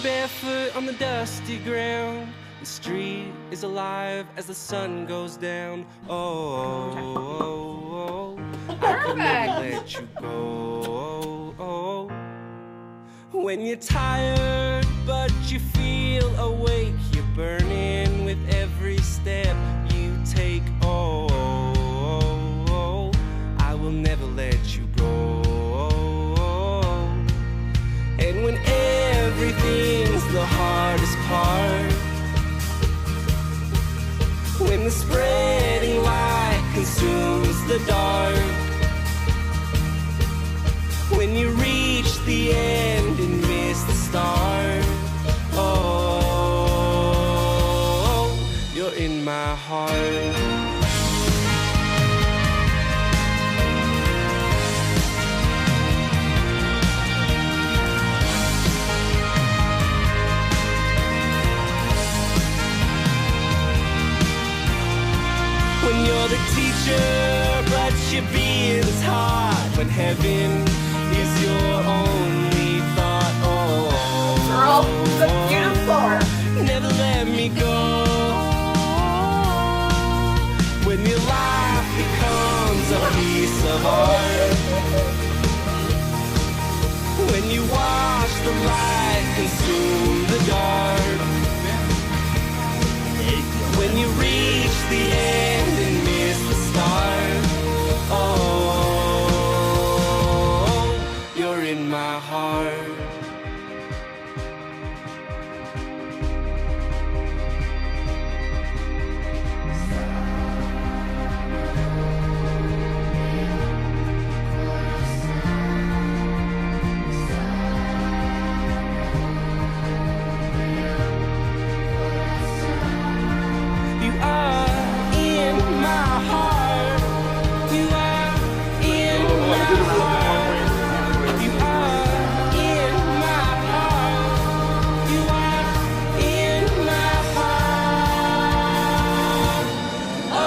Walking barefoot on the dusty ground. The street is alive as the sun goes down. Oh, I could never let you go. When you're tired but you feel awake, you're burning with every step you take. Oh, I will never let you go. And when everything's the hardest part, when the spreading light consumes the dark, when you reach the end and miss the start, oh, you're in my heart. When you're the teacher, but you're being taught, when heaven is your only thought. Oh, girl, so beautiful. Never let me go. When your life becomes a piece of art, when you watch the light consume the dark, when you reach the end and miss the start, oh, you're in my heart. You are in my heart. You are in my heart. You are in my heart. You are in my heart. Oh,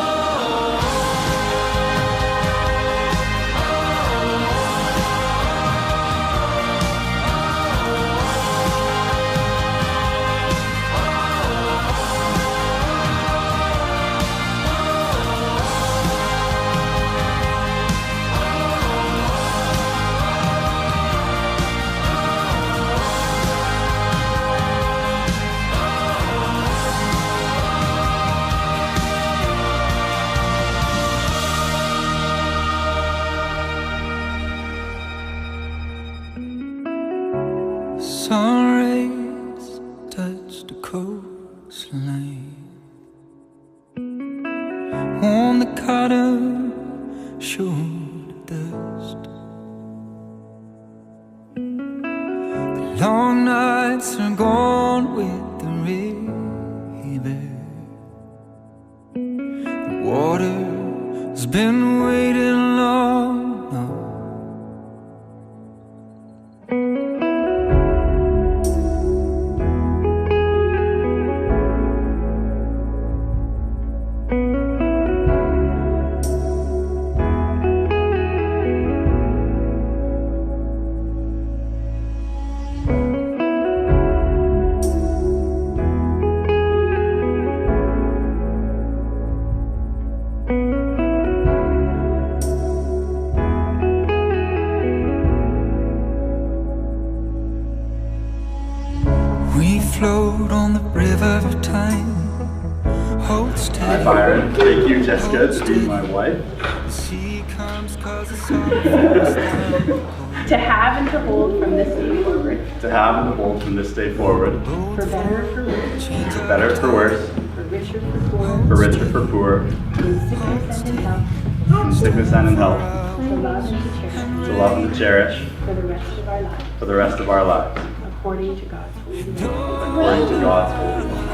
sun rays touch the coastline, on the cutter showed dust. The long nights are gone with the river. The water's been waiting long enough. We float on the river of time. Hold still. Hi Byron, thank you Jessica to be my wife. The sea comes 'cause it's all To have and to hold from this day forward. To have and to hold from this day forward. For better or for worse. For better or for worse. For richer for poor. For richer for poor. In sickness and in health. In sickness and in health. To love and to cherish. To love and to cherish. For the rest of our lives. For the rest of our lives. According to God's will. According to God's holy will.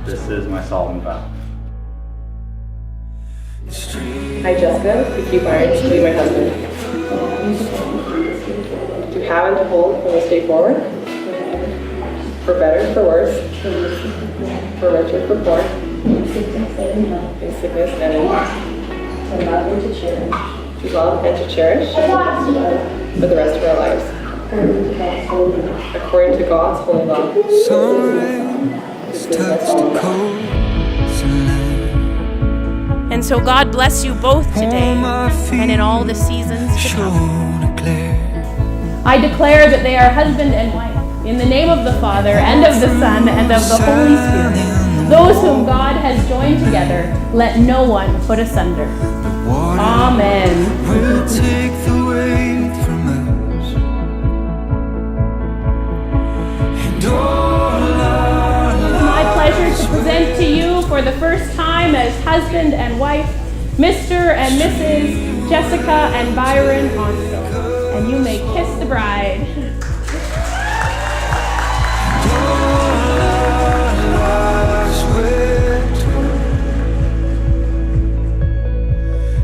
This is my solemn vow. Hi Jessica, thank you Byron to be my husband. To have and to hold from this day forward. For better, for worse. For richer, for poor. In sickness and in health. To love and to cherish. For the rest of our lives. according to God's holy law. Sun rays touch the coastline. And so God bless you both today and in all the seasons to come. I declare that they are husband and wife in the name of the Father and of the Son and of the Holy Spirit. Those whom God has joined together, let no one put asunder. Amen. Will take the weight from us, and all our It's my pleasure to present to you for the first time as husband and wife, Mr. and Mrs. Jessica and Byron Onso. And you may kiss the bride. lives were torn.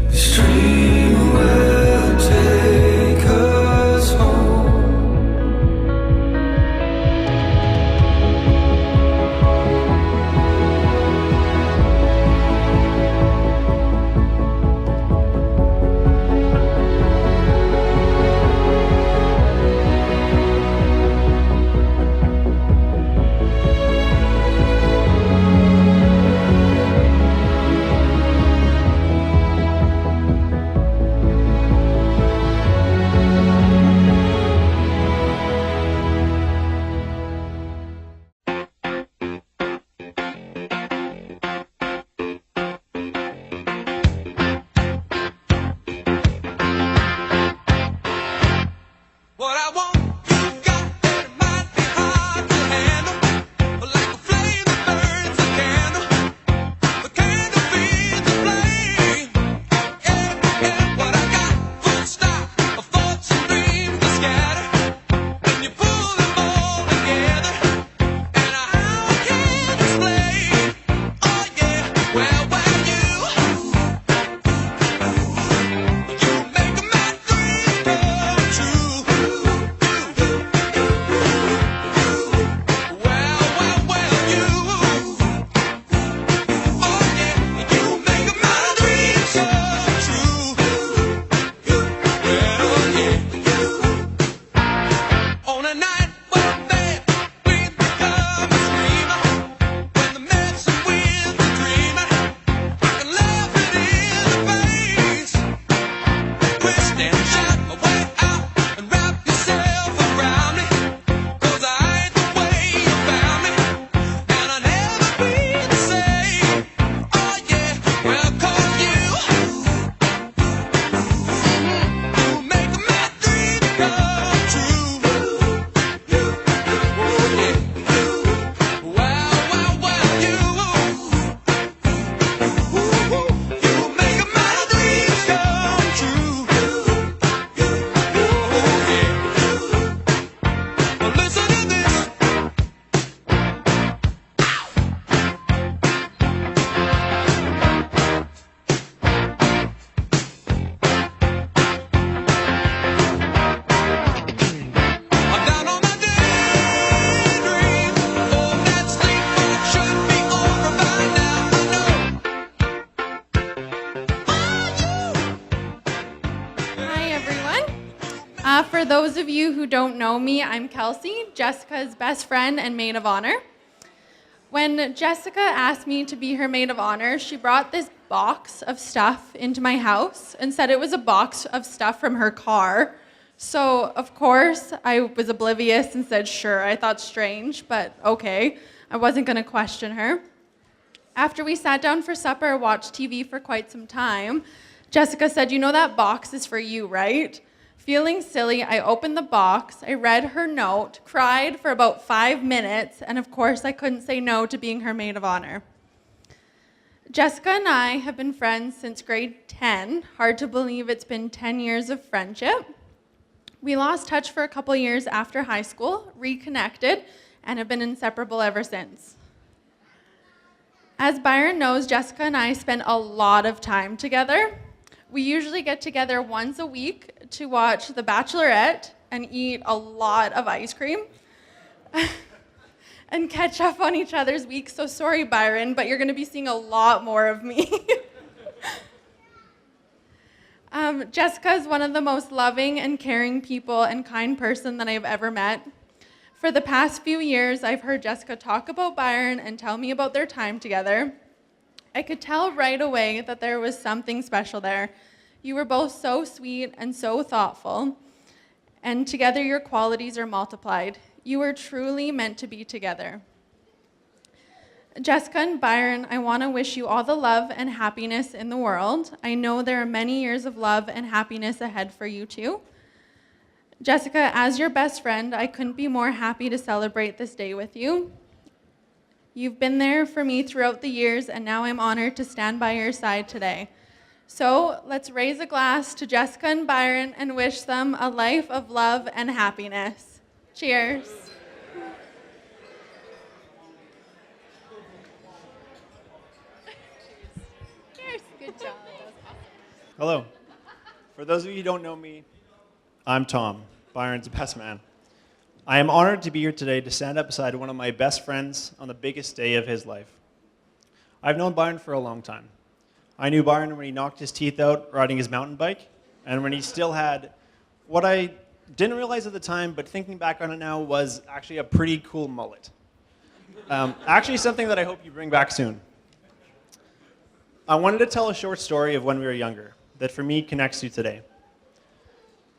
The stream will take us home. What I want, you got, and it might be hard to handle. But like a flame that burns a candle, the candle feeds the flame. Yeah, what I got, full stop, of thoughts and dreams to scatter. And you pull them all together, and how I can't explain. Oh yeah, well, you make my dreams come true. On a night when we become a screamer, when the medicine with the dreamer, I can laugh it in the face, twist and shout my way out and wrap yourself around me, 'cause I ain't the way you found me, and I'll never be the same. Oh yeah, well, 'cause you make my dreams come true. I'm down on my daydream. Oh, that sleep should be over by now. I know. Hi, everyone. For those of you who don't know me, I'm Kelsey, Jessica's best friend and maid of honor. When Jessica asked me to be her maid of honor, she brought this box of stuff into my house and said it was a box of stuff from her car. So, of course, I was oblivious and said, sure. I thought strange, but okay. I wasn't going to question her. After we sat down for supper, watched TV for quite some time, Jessica said, you know that box is for you, right? Feeling silly, I opened the box, I read her note, cried for about 5 minutes, and of course I couldn't say no to being her maid of honor. Jessica and I have been friends since grade 10. Hard to believe it's been 10 years of friendship. We lost touch for a couple years after high school, reconnected, and have been inseparable ever since. As Byron knows, Jessica and I spend a lot of time together. We usually get together once a week to watch The Bachelorette and eat a lot of ice cream and catch up on each other's weeks. So sorry, Byron, but you're going to be seeing a lot more of me. Jessica is one of the most loving and caring people and kind person that I've ever met. For the past few years, I've heard Jessica talk about Byron and tell me about their time together. I could tell right away that there was something special there. You were both so sweet and so thoughtful, and together your qualities are multiplied. You were truly meant to be together. Jessica and Byron, I want to wish you all the love and happiness in the world. I know there are many years of love and happiness ahead for you too. Jessica, as your best friend, I couldn't be more happy to celebrate this day with you. You've been there for me throughout the years, and now I'm honored to stand by your side today. So let's raise a glass to Jessica and Byron and wish them a life of love and happiness. Cheers. Cheers. Good job. Hello. For those of you who don't know me, I'm Tom, Byron's best man. I am honored to be here today to stand up beside one of my best friends on the biggest day of his life. I've known Byron for a long time. I knew Byron when he knocked his teeth out riding his mountain bike, and when he still had what I didn't realize at the time, but thinking back on it now, was actually a pretty cool mullet. Actually something that I hope you bring back soon. I wanted to tell a short story of when we were younger that for me connects to today.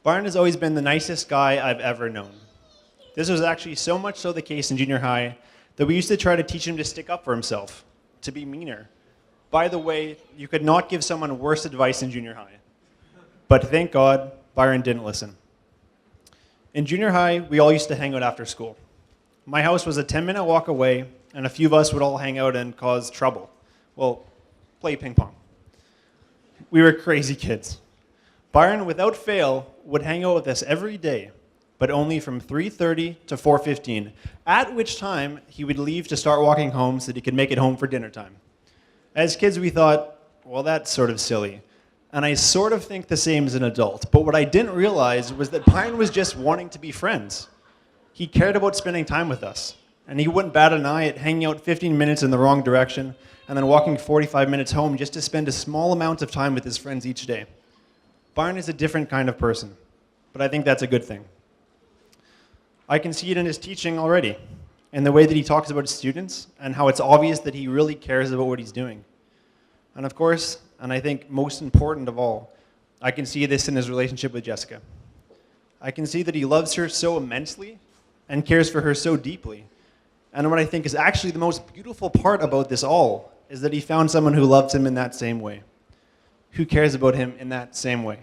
Byron has always been the nicest guy I've ever known. This was actually so much so the case in junior high that we used to try to teach him to stick up for himself, to be meaner. By the way, you could not give someone worse advice in junior high. But thank God, Byron didn't listen. In junior high, we all used to hang out after school. My house was a 10-minute walk away, and a few of us would all hang out and cause trouble. Well, play ping pong. We were crazy kids. Byron, without fail, would hang out with us every day, but only from 3:30 to 4:15, at which time he would leave to start walking home so that he could make it home for dinner time. As kids, we thought, well, that's sort of silly. And I sort of think the same as an adult. But what I didn't realize was that Byron was just wanting to be friends. He cared about spending time with us. And he wouldn't bat an eye at hanging out 15 minutes in the wrong direction and then walking 45 minutes home just to spend a small amount of time with his friends each day. Byron is a different kind of person, but I think that's a good thing. I can see it in his teaching already, in the way that he talks about his students and how it's obvious that he really cares about what he's doing. And of course, and I think most important of all, I can see this in his relationship with Jessica. I can see that he loves her so immensely and cares for her so deeply. And what I think is actually the most beautiful part about this all is that he found someone who loves him in that same way, who cares about him in that same way.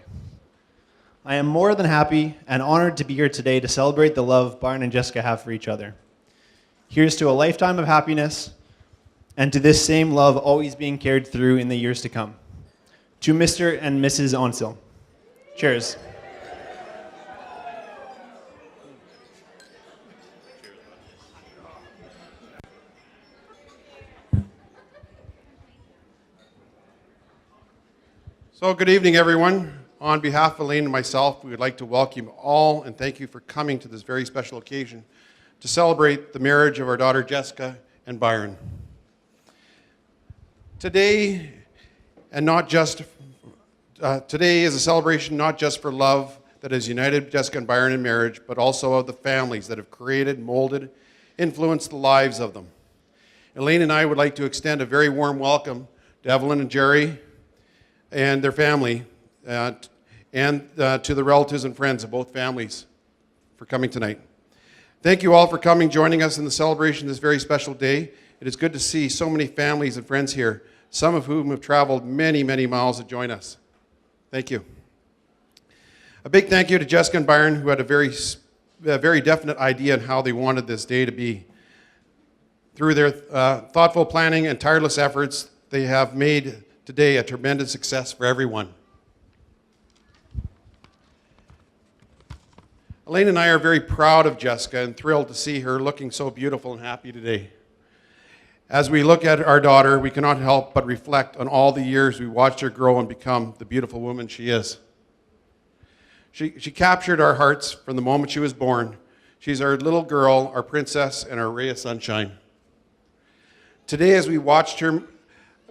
I am more than happy and honored to be here today to celebrate the love Byron and Jessica have for each other. Here's to a lifetime of happiness and to this same love always being carried through in the years to come. To Mr. and Mrs. Onsil. Cheers. So good evening, everyone. On behalf of Elaine and myself, we would like to welcome you all and thank you for coming to this very special occasion to celebrate the marriage of our daughter Jessica and Byron. Today is a celebration not just for love that has united Jessica and Byron in marriage, but also of the families that have created, molded, influenced the lives of them. Elaine and I would like to extend a very warm welcome to Evelyn and Jerry and their family, and to the relatives and friends of both families for coming tonight. Thank you all for coming, joining us in the celebration of this very special day. It is good to see so many families and friends here, some of whom have traveled many, many miles to join us. Thank you. A big thank you to Jessica and Byron, who had a very definite idea on how they wanted this day to be. Through their thoughtful planning and tireless efforts, they have made today a tremendous success for everyone. Elaine and I are very proud of Jessica and thrilled to see her looking so beautiful and happy today. As we look at our daughter, we cannot help but reflect on all the years we watched her grow and become the beautiful woman she is. She captured our hearts from the moment she was born. She's our little girl, our princess, and our ray of sunshine. Today, as we watched her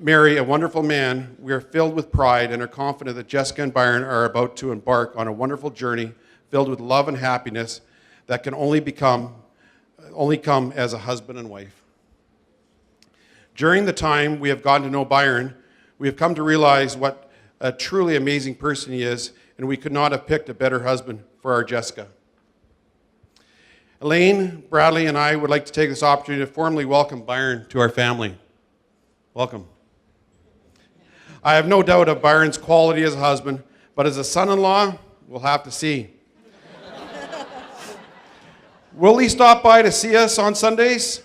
marry a wonderful man, we are filled with pride and are confident that Jessica and Byron are about to embark on a wonderful journey filled with love and happiness that can only come as a husband and wife. During the time we have gotten to know Byron, we have come to realize what a truly amazing person he is, and we could not have picked a better husband for our Jessica. Elaine, Bradley, and I would like to take this opportunity to formally welcome Byron to our family. Welcome. I have no doubt of Byron's quality as a husband, but as a son-in-law, we'll have to see. Will he stop by to see us on Sundays?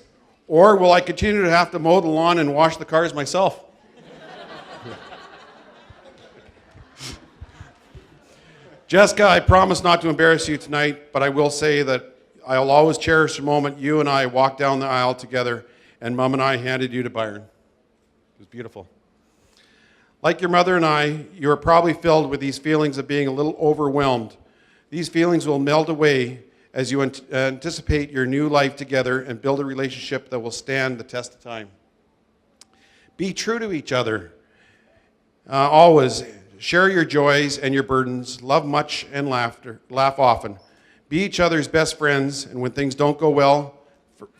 Or will I continue to have to mow the lawn and wash the cars myself? Jessica, I promise not to embarrass you tonight, but I will say that I'll always cherish the moment you and I walked down the aisle together and Mom and I handed you to Byron. It was beautiful. Like your mother and I, you are probably filled with these feelings of being a little overwhelmed. These feelings will melt away as you anticipate your new life together and build a relationship that will stand the test of time. Be true to each other. Always share your joys and your burdens. Love much and laugh often. Be each other's best friends, and when things don't go well,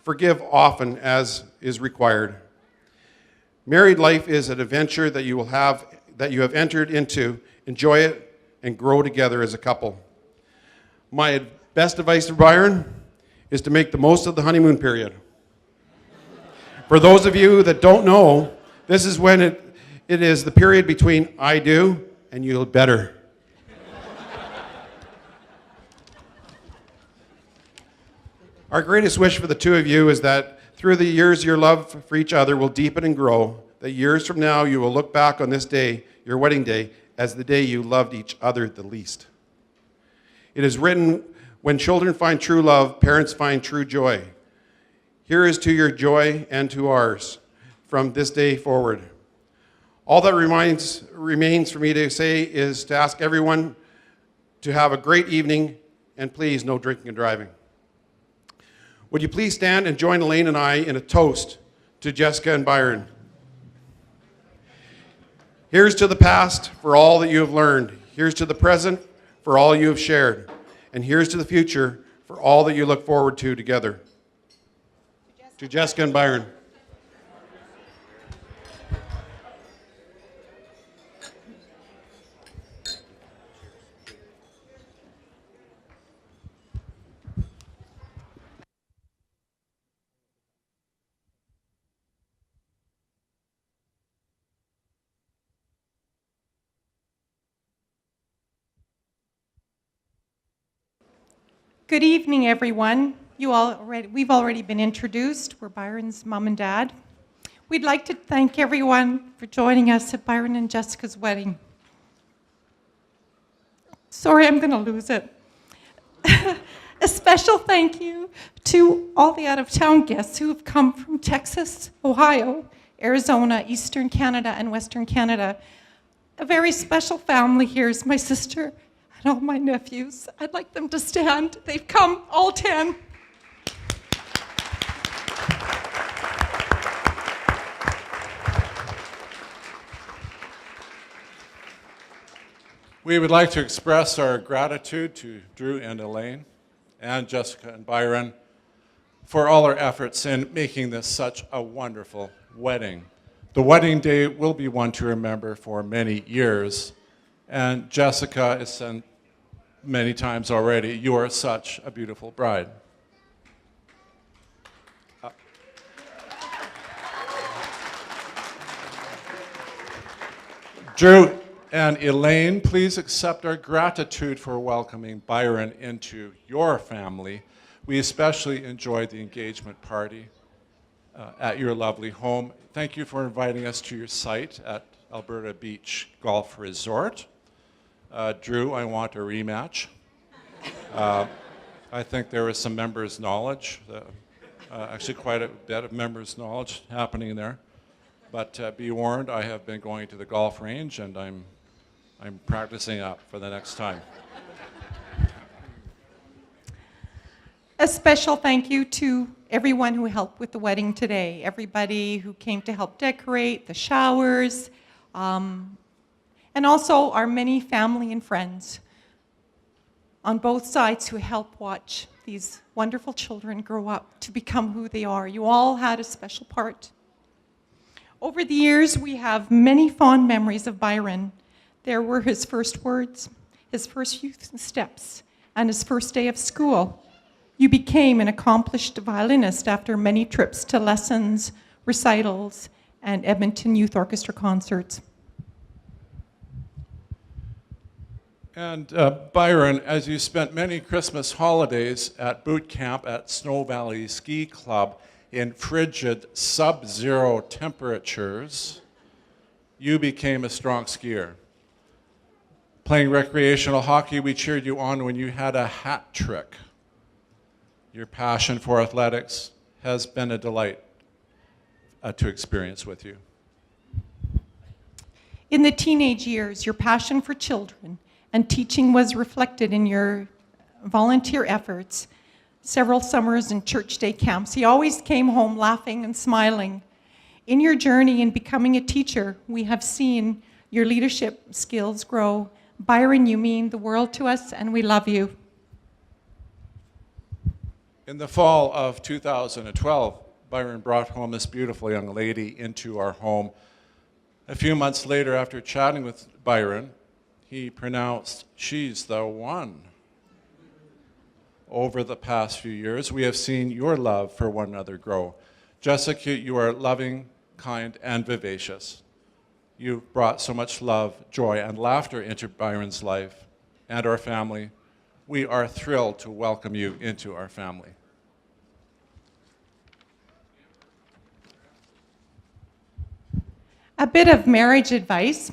forgive often as is required. Married life is an adventure that you have entered into. Enjoy it and grow together as a couple. My best advice to Byron is to make the most of the honeymoon period. For those of you that don't know, this is when it is the period between I do and you'll better. Our greatest wish for the two of you is that through the years your love for each other will deepen and grow, that years from now you will look back on this day, your wedding day, as the day you loved each other the least. It is written, when children find true love, parents find true joy. Here is to your joy and to ours from this day forward. All that remains for me to say is to ask everyone to have a great evening, and please, no drinking and driving. Would you please stand and join Elaine and I in a toast to Jessica and Byron? Here's to the past for all that you have learned. Here's to the present for all you have shared. And here's to the future for all that you look forward to together. To Jessica and Byron. Good evening, everyone. We've already been introduced. We're Byron's mom and dad. We'd like to thank everyone for joining us at Byron and Jessica's wedding. Sorry, I'm going to lose it. A special thank you to all the out-of-town guests who have come from Texas, Ohio, Arizona, Eastern Canada, and Western Canada. A very special family here is my sister and all my nephews. I'd like them to stand. They've come, all 10. We would like to express our gratitude to Drew and Elaine and Jessica and Byron for all their efforts in making this such a wonderful wedding. The wedding day will be one to remember for many years. And Jessica has said many times already, you are such a beautiful bride. Drew and Elaine, please accept our gratitude for welcoming Byron into your family. We especially enjoyed the engagement party at your lovely home. Thank you for inviting us to your site at Alberta Beach Golf Resort. Drew, I want a rematch. I think there was some members' knowledge, actually quite a bit of members' knowledge happening there. But be warned, I have been going to the golf range and I'm practicing up for the next time. A special thank you to everyone who helped with the wedding today, everybody who came to help decorate, the showers, and also our many family and friends on both sides who helped watch these wonderful children grow up to become who they are. You all had a special part. Over the years, we have many fond memories of Byron. There were his first words, his first youth steps, and his first day of school. You became an accomplished violinist after many trips to lessons, recitals, and Edmonton Youth Orchestra concerts. And Byron, as you spent many Christmas holidays at boot camp at Snow Valley Ski Club in frigid sub-zero temperatures, you became a strong skier. Playing recreational hockey, we cheered you on when you had a hat trick. Your passion for athletics has been a delight to experience with you. In the teenage years, your passion for children and teaching was reflected in your volunteer efforts, several summers and church day camps. He always came home laughing and smiling. In your journey in becoming a teacher, we have seen your leadership skills grow. Byron, you mean the world to us, and we love you. In the fall of 2012, Byron brought home this beautiful young lady into our home. A few months later, after chatting with Byron, he pronounced, "She's the one." Over the past few years, we have seen your love for one another grow. Jessica, you are loving, kind, and vivacious. You've brought so much love, joy, and laughter into Byron's life and our family. We are thrilled to welcome you into our family. A bit of marriage advice,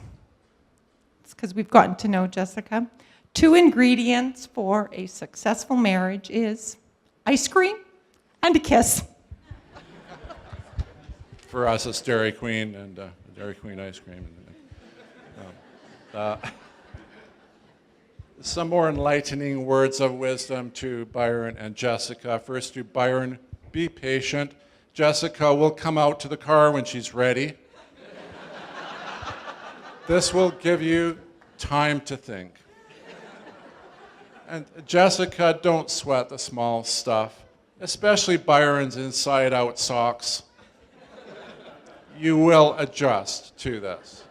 because we've gotten to know Jessica. 2 ingredients for a successful marriage is ice cream and a kiss. For us, it's Dairy Queen and Dairy Queen ice cream. Some more enlightening words of wisdom to Byron and Jessica. First to Byron, be patient. Jessica will come out to the car when she's ready. This will give you time to think. And Jessica, don't sweat the small stuff, especially Byron's inside-out socks. You will adjust to this.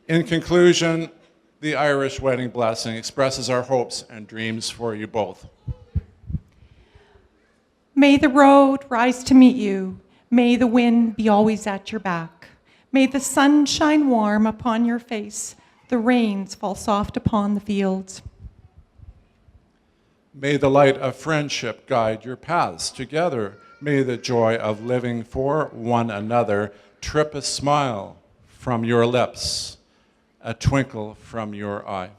In conclusion, the Irish wedding blessing expresses our hopes and dreams for you both. May the road rise to meet you. May the wind be always at your back. May the sun shine warm upon your face. The rains fall soft upon the fields. May the light of friendship guide your paths together. May the joy of living for one another trip a smile from your lips, a twinkle from your eye.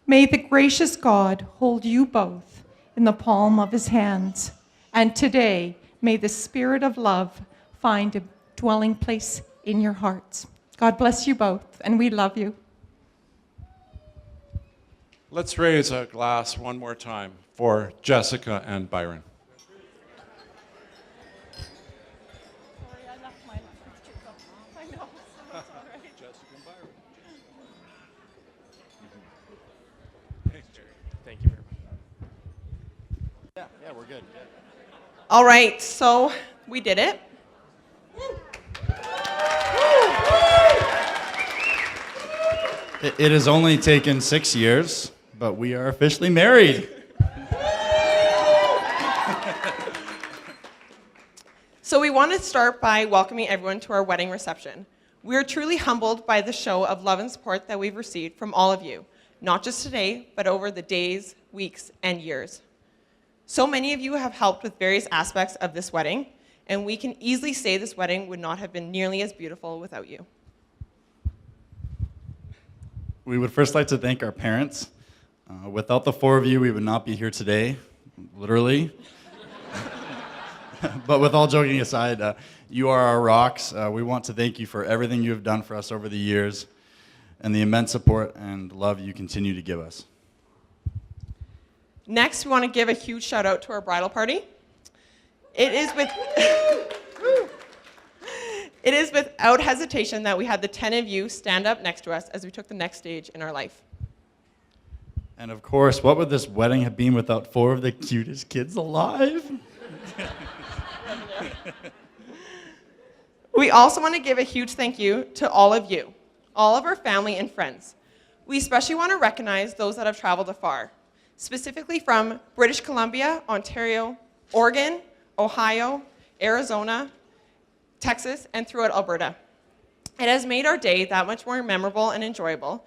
May the gracious God hold you both in the palm of his hands. And today, may the spirit of love find a dwelling place in your hearts. God bless you both, and we love you. Let's raise a glass one more time for Jessica and Byron. Sorry, I left my pictures up. I know, so it's all right. Jessica and Byron. Thanks, Jerry. Thank you very much. Yeah, we're good. All right, so we did it. It has only taken 6 years, but we are officially married. So we want to start by welcoming everyone to our wedding reception. We are truly humbled by the show of love and support that we've received from all of you, not just today, but over the days, weeks, and years. So many of you have helped with various aspects of this wedding, and we can easily say this wedding would not have been nearly as beautiful without you. We would first like to thank our parents. Without the 4 of you, we would not be here today, literally. But with all joking aside, you are our rocks. We want to thank you for everything you have done for us over the years and the immense support and love you continue to give us. Next, we want to give a huge shout out to our bridal party. It is without hesitation that we had the 10 of you stand up next to us as we took the next stage in our life. And of course, what would this wedding have been without 4 of the cutest kids alive? We also want to give a huge thank you to all of you, all of our family and friends. We especially want to recognize those that have traveled afar, specifically from British Columbia, Ontario, Oregon, Ohio, Arizona, Texas, and throughout Alberta. It has made our day that much more memorable and enjoyable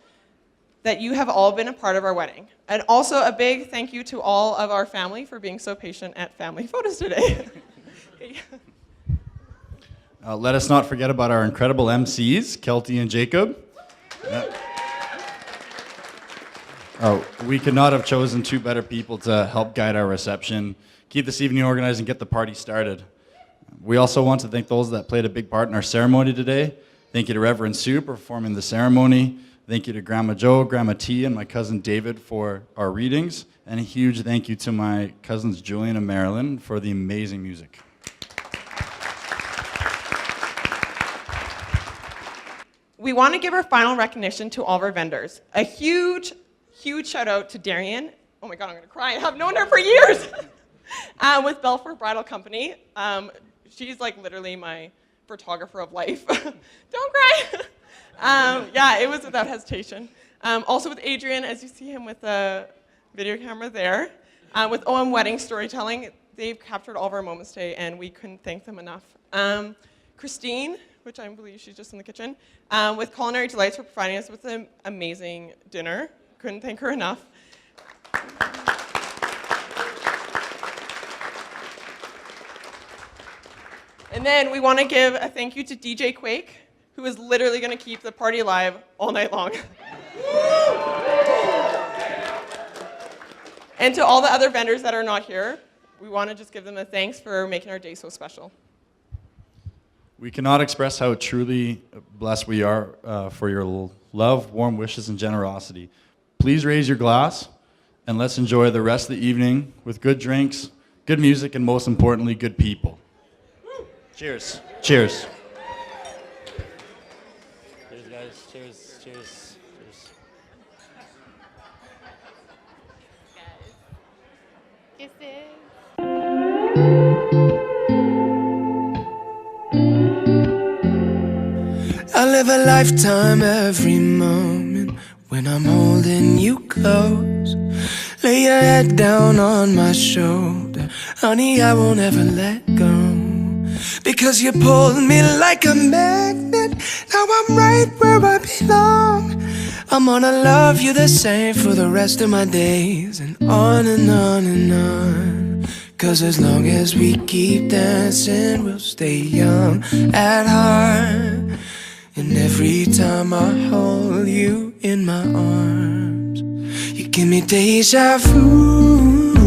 that you have all been a part of our wedding. And also a big thank you to all of our family for being so patient at family photos today. Let us not forget about our incredible MCs, Kelty and Jacob. We could not have chosen 2 better people to help guide our reception, keep this evening organized, and get the party started. We also want to thank those that played a big part in our ceremony today. Thank you to Reverend Sue for performing the ceremony. Thank you to Grandma Joe, Grandma T, and my cousin David for our readings. And a huge thank you to my cousins Julian and Marilyn for the amazing music. We want to give our final recognition to all of our vendors. A huge shout out to Darian. Oh my God, I'm gonna cry. I have known her for years. With Belfort Bridal Company. She's like literally my photographer of life. Don't cry. Yeah, it was without hesitation. Also with Adrian, as you see him with the video camera there. With OM Wedding Storytelling, they've captured all of our moments today, and we couldn't thank them enough. Christine, which I believe she's just in the kitchen, with Culinary Delights for providing us with an amazing dinner. Couldn't thank her enough. And then we want to give a thank you to DJ Quake, who is literally going to keep the party alive all night long. And to all the other vendors that are not here, we want to just give them a thanks for making our day so special. We cannot express how truly blessed we are for your love, warm wishes, and generosity. Please raise your glass, and let's enjoy the rest of the evening with good drinks, good music, and most importantly, good people. Cheers. Cheers. Cheers, guys. Cheers. Cheers. Cheers. Kisses. I live a lifetime every moment when I'm holding you close. Lay your head down on my shoulder, honey, I won't ever let go. Because you pulled me like a magnet, now I'm right where I belong. I'm gonna love you the same for the rest of my days, and on and on and on. Cause as long as we keep dancing, we'll stay young at heart. And every time I hold you in my arms, you give me deja vu.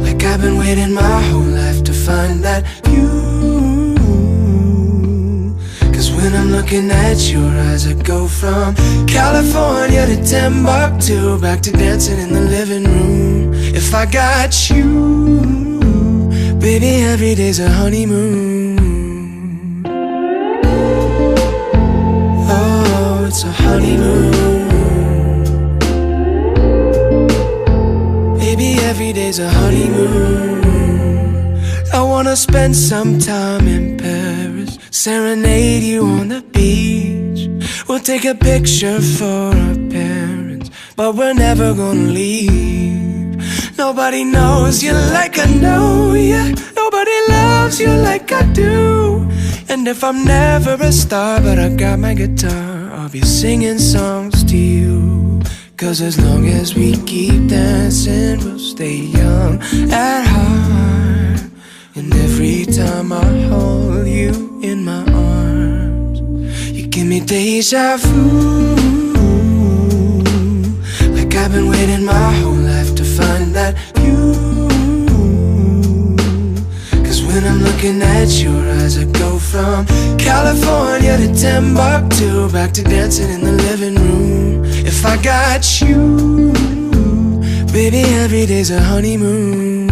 Like I've been waiting my whole life to find that view. Cause when I'm looking at your eyes, I go from California to Timbuktu, back to dancing in the living room. If I got you, baby, every day's a honeymoon. Oh, it's a honeymoon. Baby, every day's a honeymoon. I wanna spend some time in Paris, serenade you on the beach. We'll take a picture for our parents, but we're never gonna leave. Nobody knows you like I know you. Nobody loves you like I do. And if I'm never a star, but I got my guitar, I'll be singing songs to you. Cause as long as we keep dancing, we'll stay young at heart. And every time I hold you in my arms, you give me deja vu. Like I've been waiting my whole life to find that view. Cause when I'm looking at your eyes, I go from California to Timbuktu, back to dancing in the living room. If I got you, baby, every day's a honeymoon.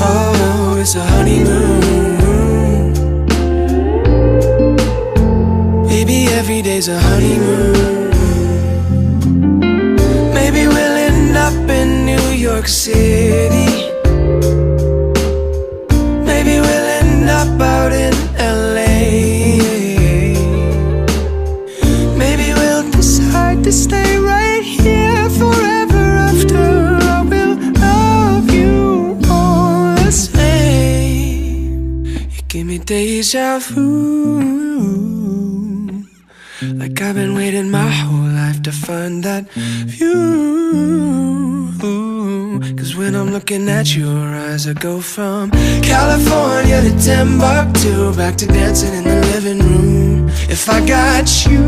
Oh, it's a honeymoon. Baby, every day's a honeymoon. Maybe we'll end up in New York City. Maybe we'll end up out in LA. Maybe we'll decide to stay right here forever after. I will love you all the same. You give me deja vu, like I've been waiting my whole life to find that view. 'Cause when I'm looking at your eyes, I go from California to Timbuktu, back to dancing in the living room. If I got you,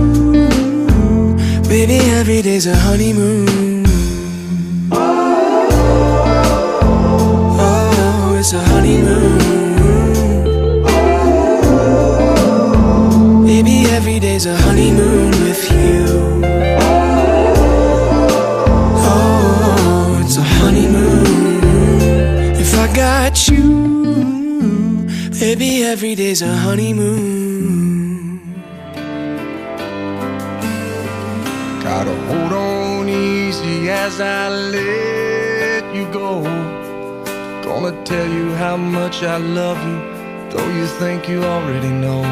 baby, every day's a honeymoon. Oh, it's a honeymoon. Baby, every day's a honeymoon with you. Oh, it's a honeymoon. If I got you, baby, every day's a honeymoon. Gotta hold on easy as I let you go. Gonna tell you how much I love you, though you think you already know.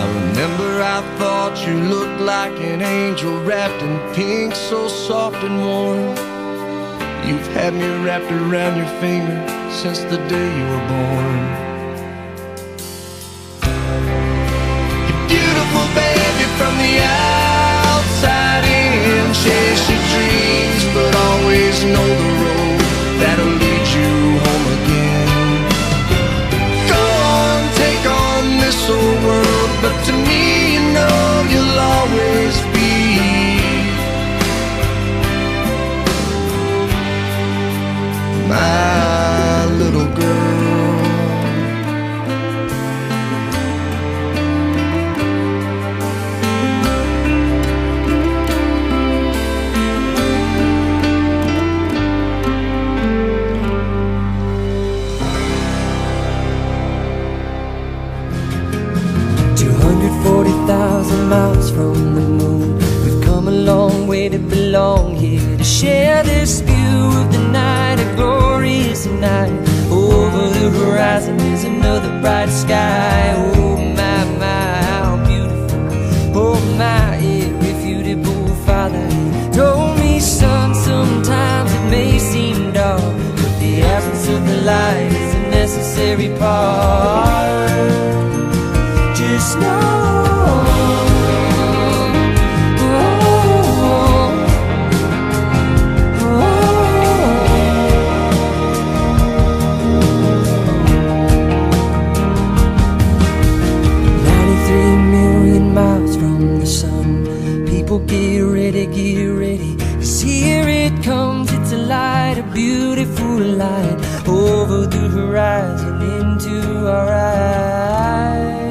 I remember I thought you looked like an angel wrapped in pink, so soft and warm. You've had me wrapped around your finger since the day you were born. You're beautiful, baby, from the outside in. Chase your dreams, but always know the road that'll lead you home again. Go on, take on this old world, but to me, you know you'll always be my little girl. Miles from the moon, we've come a long way to belong here, to share this view of the night, a glorious night. Over the horizon is another bright sky. Oh my, my, how beautiful. Oh my, irrefutable Father, he told me, son, sometimes it may seem dark, but the absence of the light is a necessary part. Just know get ready, 'cause here it comes, it's a light, a beautiful light, over the horizon into our eyes.